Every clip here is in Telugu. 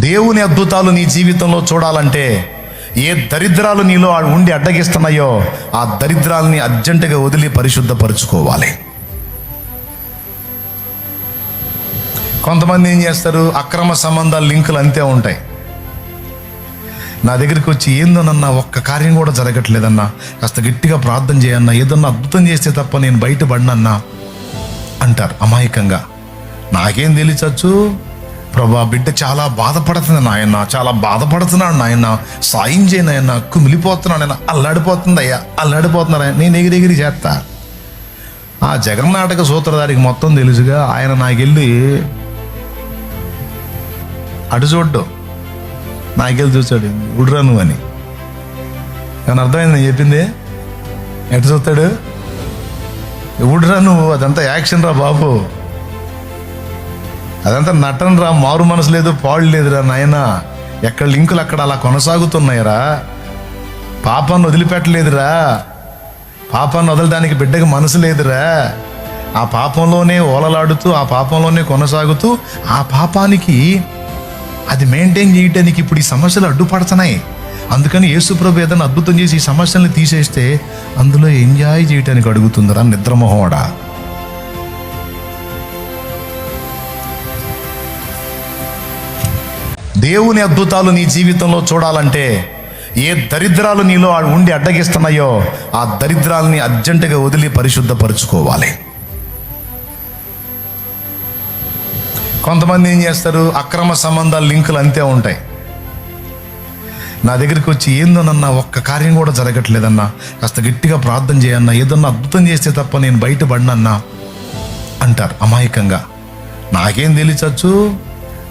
దేవుని అద్భుతాలు నీ జీవితంలో చూడాలంటే ఏ దరిద్రాలు నీలో ఉండి అడ్డగిస్తున్నాయో ఆ దరిద్రాలని అర్జెంటుగా వదిలి పరిశుద్ధపరచుకోవాలి. కొంతమంది ఏం చేస్తారు, అక్రమ సంబంధాల లింకులు అంతే ఉంటాయి. నా దగ్గరికి వచ్చి ఏందోనన్నా ఒక్క కార్యం కూడా జరగట్లేదన్నా, కాస్త గట్టిగా ప్రార్థన చేయన్నా, ఏదన్నా అద్భుతం చేస్తే తప్ప నేను బయటపడినన్నా అంటారు అమాయకంగా. నాకేం తెలియచచ్చు, ప్రభా బిడ్డ చాలా బాధపడుతుంది నాయన, చాలా బాధపడుతున్నాడు నాయన, సాయం చేయనాయన, కుమిలిపోతున్నాడు ఆయన, అల్లాడిపోతుంది అయ్యా, అల్లాడిపోతున్నాడు. నేను ఎగిరి చేస్తా. ఆ జగన్నాటక సూత్రధారికి మొత్తం తెలుసుగా. ఆయన నాకెళ్ళి అటు చూడ్డు, నాకెళ్ళి చూశాడు, ఉడ్రా నువ్వు అని. కానీ అర్థమైంది నేను చెప్పింది. ఎటు చూస్తాడు, ఉడ్రా నువ్వు, అదంతా యాక్షన్ రా బాబు, అదంతా నటన రా, మారు మనసు లేదు, పాడు లేదురా నాయన. ఎక్కడ లింకులు అక్కడ అలా కొనసాగుతున్నాయిరా. పాపాన్ని వదిలిపెట్టలేదురా, పాపాన్ని వదలడానికి బిడ్డకి మనసు లేదురా. ఆ పాపంలోనే ఓలలాడుతూ, ఆ పాపంలోనే కొనసాగుతూ, ఆ పాపానికి అది మెయింటైన్ చేయడానికి ఇప్పుడు ఈ సమస్యలు అడ్డుపడుతున్నాయి. అందుకని యేసుప్రభు ఏదైనా అద్భుతం చేసి ఈ సమస్యల్ని తీసేస్తే అందులో ఎంజాయ్ చేయడానికి అడుగుతుందరా నిద్రమోహోడా. దేవుని అద్భుతాలు నీ జీవితంలో చూడాలంటే ఏ దరిద్రాలు నీలో ఉండి అడ్డగిస్తున్నాయో ఆ దరిద్రాలని అర్జెంటుగా వదిలి పరిశుద్ధపరచుకోవాలి. కొంతమంది ఏం చేస్తారు, అక్రమ సంబంధాల లింకులు అంతే ఉంటాయి. నా దగ్గరికి వచ్చి ఏందోనన్నా ఒక్క కార్యం కూడా జరగట్లేదన్నా, కాస్త గట్టిగా ప్రార్థన చేయన్నా, ఏదన్నా అద్భుతం చేస్తే తప్ప నేను బయటపడినన్నా అంటారు అమాయకంగా. నాకేం తెలియచచ్చు,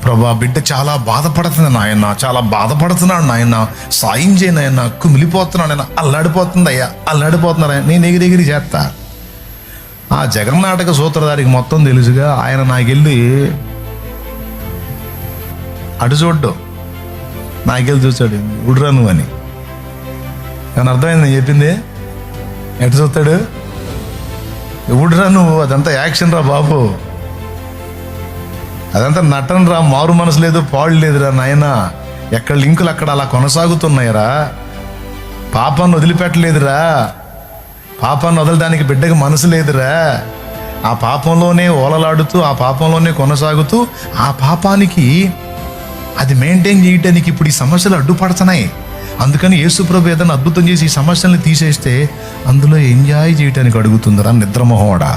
ప్రభా బిడ్డ చాలా బాధపడుతుంది నాయన, చాలా బాధపడుతున్నాడు నాయన, సాయం చేయనాయన, కుమిలిపోతున్నాడు ఆయన, అల్లాడిపోతుంది అయ్యా, అల్లాడిపోతున్నాడు. నేను ఎగిరి చేస్తా. ఆ జగన్నాటక సూత్రధారికి మొత్తం తెలుసుగా. ఆయన నాకెళ్ళి అటు చూడ్డు, నాకెళ్ళి చూశాడు, ఉడ్రా నువ్వు అని. కానీ అర్థమైంది నేను చెప్పింది. ఎటు చూస్తాడు, ఉడ్రా నువ్వు, అదంతా యాక్షన్ రా బాబు, అదంతా నటన రా, మారు మనసు లేదు, పాడు లేదురా నాయన. ఎక్కడ లింకులు అక్కడ అలా కొనసాగుతున్నాయిరా. పాపాన్ని వదిలిపెట్టలేదురా, పాపాన్ని వదలడానికి బిడ్డకి మనసు లేదురా. ఆ పాపంలోనే ఓలలాడుతూ, ఆ పాపంలోనే కొనసాగుతూ, ఆ పాపానికి అది మెయింటైన్ చేయడానికి ఇప్పుడు ఈ సమస్యలు అడ్డుపడుతున్నాయి. అందుకని యేసుప్రభు ఏదైనా అద్భుతం చేసి ఈ సమస్యల్ని తీసేస్తే అందులో ఎంజాయ్ చేయడానికి అడుగుతుందరా నిద్రమోహోడా.